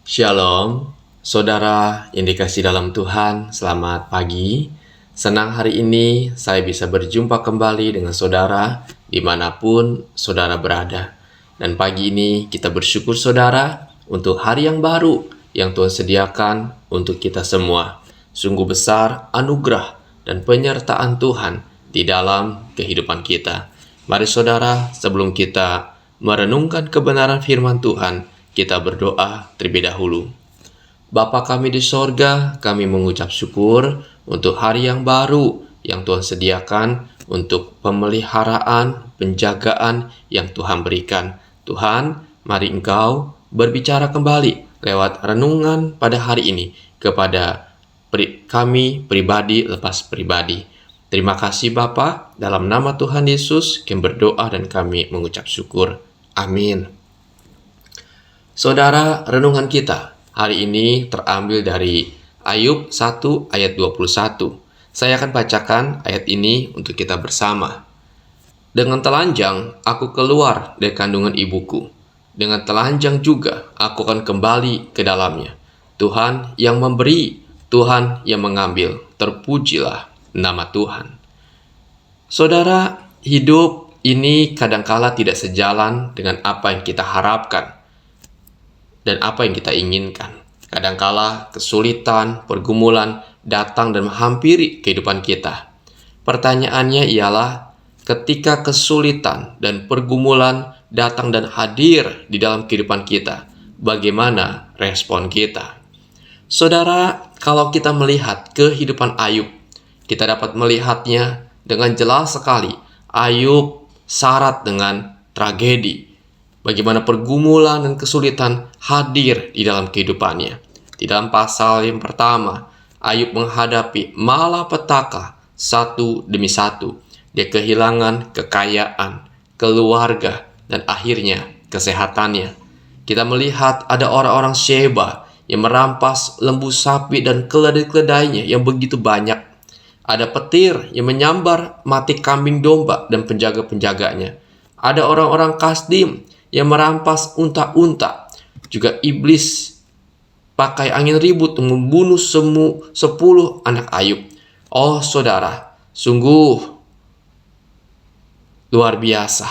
Shalom, saudara yang dikasihi dalam Tuhan, selamat pagi. Senang hari ini saya bisa berjumpa kembali dengan saudara dimanapun saudara berada. Dan pagi ini kita bersyukur saudara untuk hari yang baru yang Tuhan sediakan untuk kita semua. Sungguh besar anugerah dan penyertaan Tuhan di dalam kehidupan kita. Mari saudara, sebelum kita merenungkan kebenaran firman Tuhan, kita berdoa terlebih dahulu. Bapa kami di sorga, kami mengucap syukur untuk hari yang baru yang Tuhan sediakan, untuk pemeliharaan, penjagaan yang Tuhan berikan. Tuhan, mari Engkau berbicara kembali lewat renungan pada hari ini kepada kami pribadi lepas pribadi. Terima kasih Bapa, dalam nama Tuhan Yesus kami berdoa dan kami mengucap syukur. Amin. Saudara, renungan kita hari ini terambil dari Ayub 1 ayat 21. Saya akan bacakan ayat ini untuk kita bersama. Dengan telanjang aku keluar dari kandungan ibuku. Dengan telanjang juga aku akan kembali ke dalamnya. Tuhan yang memberi, Tuhan yang mengambil. Terpujilah nama Tuhan. Saudara, hidup ini kadangkala tidak sejalan dengan apa yang kita harapkan dan apa yang kita inginkan. Kadangkala kesulitan, pergumulan datang dan menghampiri kehidupan kita. Pertanyaannya ialah, ketika kesulitan dan pergumulan datang dan hadir di dalam kehidupan kita, bagaimana respon kita? Saudara, kalau kita melihat kehidupan Ayub, kita dapat melihatnya dengan jelas sekali. Ayub syarat dengan tragedi. Bagaimana pergumulan dan kesulitan hadir di dalam kehidupannya. Di dalam pasal yang pertama, Ayub menghadapi malapetaka satu demi satu. Dia kehilangan kekayaan, keluarga, dan akhirnya kesehatannya. Kita melihat ada orang-orang Sheba yang merampas lembu sapi dan keledai-keledainya yang begitu banyak. Ada petir yang menyambar mati kambing domba dan penjaga-penjaganya. Ada orang-orang Kasdim yang merampas unta-unta. Juga iblis pakai angin ribut membunuh 10 anak Ayub. Oh saudara, sungguh luar biasa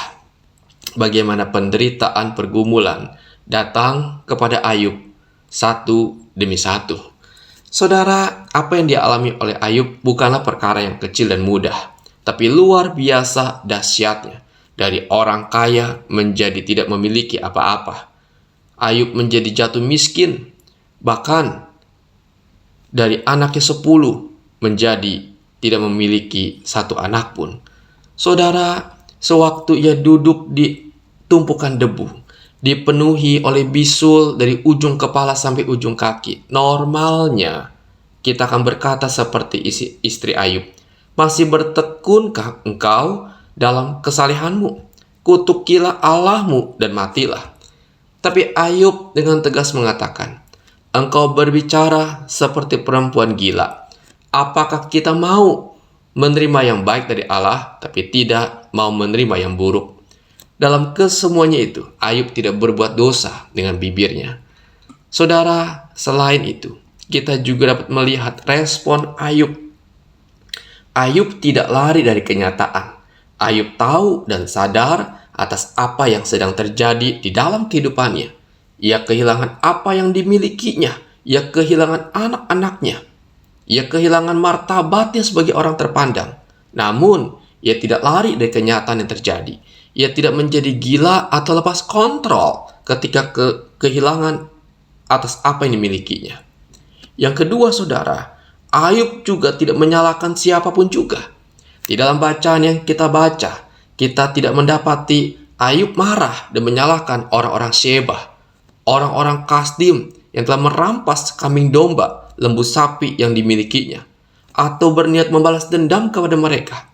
bagaimana penderitaan pergumulan datang kepada Ayub satu demi satu. Saudara, apa yang dialami oleh Ayub bukanlah perkara yang kecil dan mudah, tapi luar biasa dahsyatnya. Dari orang kaya menjadi tidak memiliki apa-apa. Ayub menjadi jatuh miskin. Bahkan dari anaknya 10 menjadi tidak memiliki satu anak pun. Saudara, sewaktu ia duduk di tumpukan debu, dipenuhi oleh bisul dari ujung kepala sampai ujung kaki. Normalnya kita akan berkata seperti istri Ayub, masih bertekunkah engkau dalam kesalehanmu? Kutukilah Allahmu dan matilah. Tapi Ayub dengan tegas mengatakan, engkau berbicara seperti perempuan gila. Apakah kita mau menerima yang baik dari Allah, tapi tidak mau menerima yang buruk? Dalam kesemuanya itu, Ayub tidak berbuat dosa dengan bibirnya. Saudara, selain itu, kita juga dapat melihat respon Ayub. Ayub tidak lari dari kenyataan. Ayub tahu dan sadar atas apa yang sedang terjadi di dalam kehidupannya. Ia kehilangan apa yang dimilikinya. Ia kehilangan anak-anaknya. Ia kehilangan martabatnya sebagai orang terpandang. Namun, ia tidak lari dari kenyataan yang terjadi. Ia tidak menjadi gila atau lepas kontrol ketika kehilangan atas apa yang dimilikinya. Yang kedua, saudara, Ayub juga tidak menyalahkan siapapun juga. Di dalam bacaan yang kita baca, kita tidak mendapati Ayub marah dan menyalahkan orang-orang Sheba, orang-orang Kasdim yang telah merampas kambing domba, lembu sapi yang dimilikinya, atau berniat membalas dendam kepada mereka.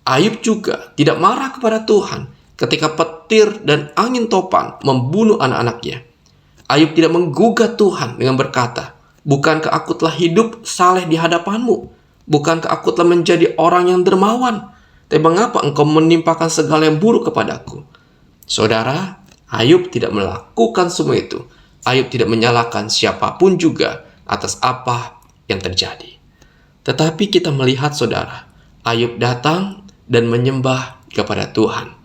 Ayub juga tidak marah kepada Tuhan ketika petir dan angin topan membunuh anak-anaknya. Ayub tidak menggugat Tuhan dengan berkata, bukankah aku telah hidup saleh di hadapanmu? Bukankah aku telah menjadi orang yang dermawan? Tapi mengapa engkau menimpakan segala yang buruk kepadaku? Saudara, Ayub tidak melakukan semua itu. Ayub tidak menyalahkan siapapun juga atas apa yang terjadi. Tetapi kita melihat saudara, Ayub datang dan menyembah kepada Tuhan.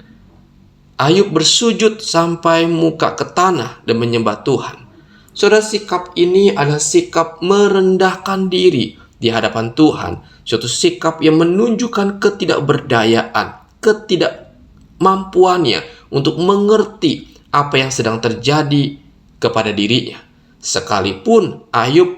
Ayub bersujud sampai muka ke tanah dan menyembah Tuhan. Saudara, sikap ini adalah sikap merendahkan diri di hadapan Tuhan. Suatu sikap yang menunjukkan ketidakberdayaan, ketidakmampuannya untuk mengerti apa yang sedang terjadi kepada dirinya. Sekalipun Ayub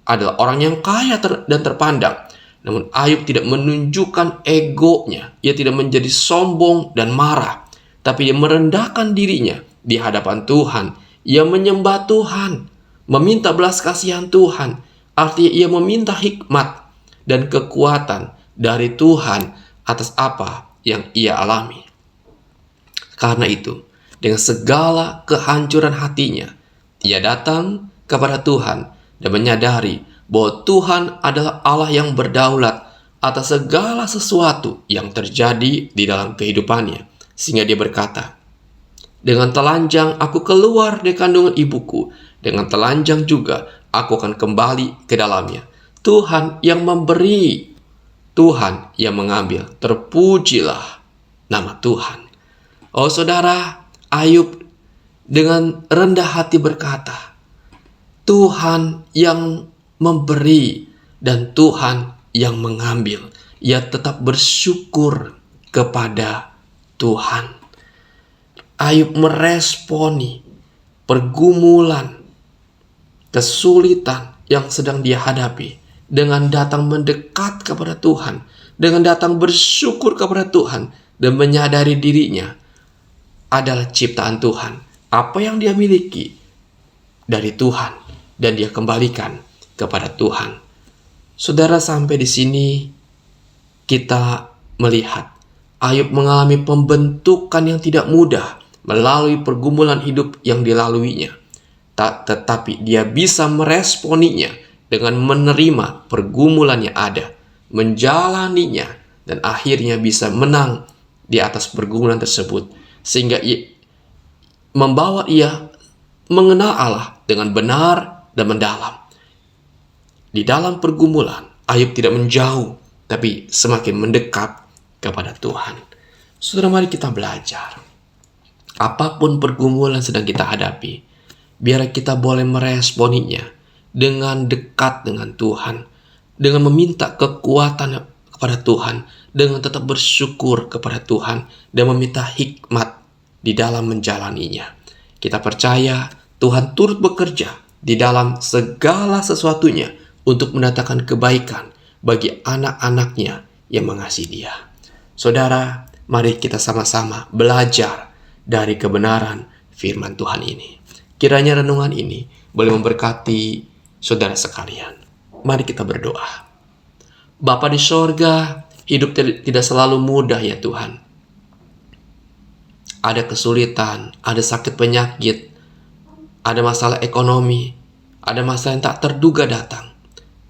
adalah orang yang kaya dan terpandang, namun Ayub tidak menunjukkan egonya. Ia tidak menjadi sombong dan marah, tapi ia merendahkan dirinya di hadapan Tuhan. Ia menyembah Tuhan, meminta belas kasihan Tuhan. Artinya ia meminta hikmat dan kekuatan dari Tuhan atas apa yang ia alami. Karena itu, dengan segala kehancuran hatinya, ia datang kepada Tuhan dan menyadari bahwa Tuhan adalah Allah yang berdaulat atas segala sesuatu yang terjadi di dalam kehidupannya. Sehingga dia berkata, dengan telanjang aku keluar dari kandungan ibuku, dengan telanjang juga aku akan kembali ke dalamnya. Tuhan yang memberi, Tuhan yang mengambil. Terpujilah nama Tuhan. Oh saudara, Ayub dengan rendah hati berkata, Tuhan yang memberi dan Tuhan yang mengambil. Ia tetap bersyukur kepada Tuhan. Ayub meresponi pergumulan, kesulitan yang sedang dia hadapi dengan datang mendekat kepada Tuhan, dengan datang bersyukur kepada Tuhan dan menyadari dirinya adalah ciptaan Tuhan. Apa yang dia miliki dari Tuhan dan dia kembalikan kepada Tuhan. Saudara, sampai di sini kita melihat Ayub mengalami pembentukan yang tidak mudah melalui pergumulan hidup yang dilaluinya. Tetapi dia bisa meresponinya dengan menerima pergumulan yang ada, menjalaninya, dan akhirnya bisa menang di atas pergumulan tersebut. Sehingga membawa ia mengenal Allah dengan benar dan mendalam. Di dalam pergumulan, Ayub tidak menjauh, tapi semakin mendekat kepada Tuhan. Saudara, mari kita belajar. Apapun pergumulan sedang kita hadapi, biar kita boleh meresponinya dengan dekat dengan Tuhan, dengan meminta kekuatan kepada Tuhan, dengan tetap bersyukur kepada Tuhan, dan meminta hikmat di dalam menjalaninya. Kita percaya Tuhan turut bekerja di dalam segala sesuatunya untuk mendatangkan kebaikan bagi anak-anaknya yang mengasihi Dia. Saudara, mari kita sama-sama belajar dari kebenaran firman Tuhan ini. Kiranya renungan ini boleh memberkati saudara sekalian. Mari kita berdoa. Bapa di sorga, hidup tidak selalu mudah ya Tuhan. Ada kesulitan, ada sakit penyakit, ada masalah ekonomi, ada masalah yang tak terduga datang.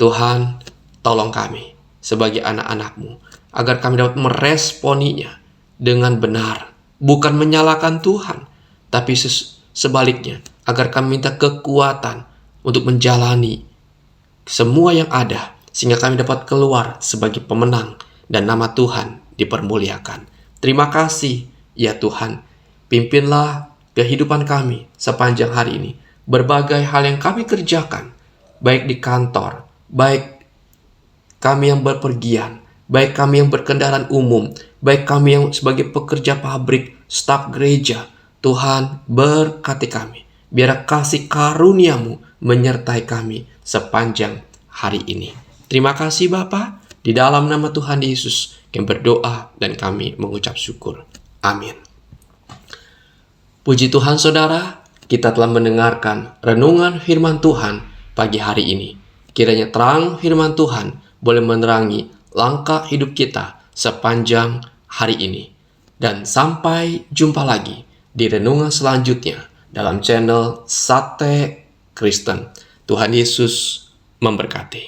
Tuhan, tolong kami sebagai anak-anak-Mu, agar kami dapat meresponinya dengan benar. Bukan menyalahkan Tuhan, tapi sebaliknya, agar kami minta kekuatan untuk menjalani semua yang ada, sehingga kami dapat keluar sebagai pemenang dan nama Tuhan dipermuliakan. Terima kasih ya Tuhan, pimpinlah kehidupan kami sepanjang hari ini. Berbagai hal yang kami kerjakan, baik di kantor, baik kami yang berpergian, baik kami yang berkendaraan umum, baik kami yang sebagai pekerja pabrik, staf gereja. Tuhan, berkati kami. Biar kasih karunia-Mu menyertai kami sepanjang hari ini. Terima kasih Bapa. Di dalam nama Tuhan Yesus kami berdoa dan kami mengucap syukur. Amin. Puji Tuhan saudara, kita telah mendengarkan renungan firman Tuhan pagi hari ini. Kiranya terang firman Tuhan boleh menerangi langkah hidup kita sepanjang hari ini. Dan sampai jumpa lagi di renungan selanjutnya dalam channel Sate Kristen. Tuhan Yesus memberkati.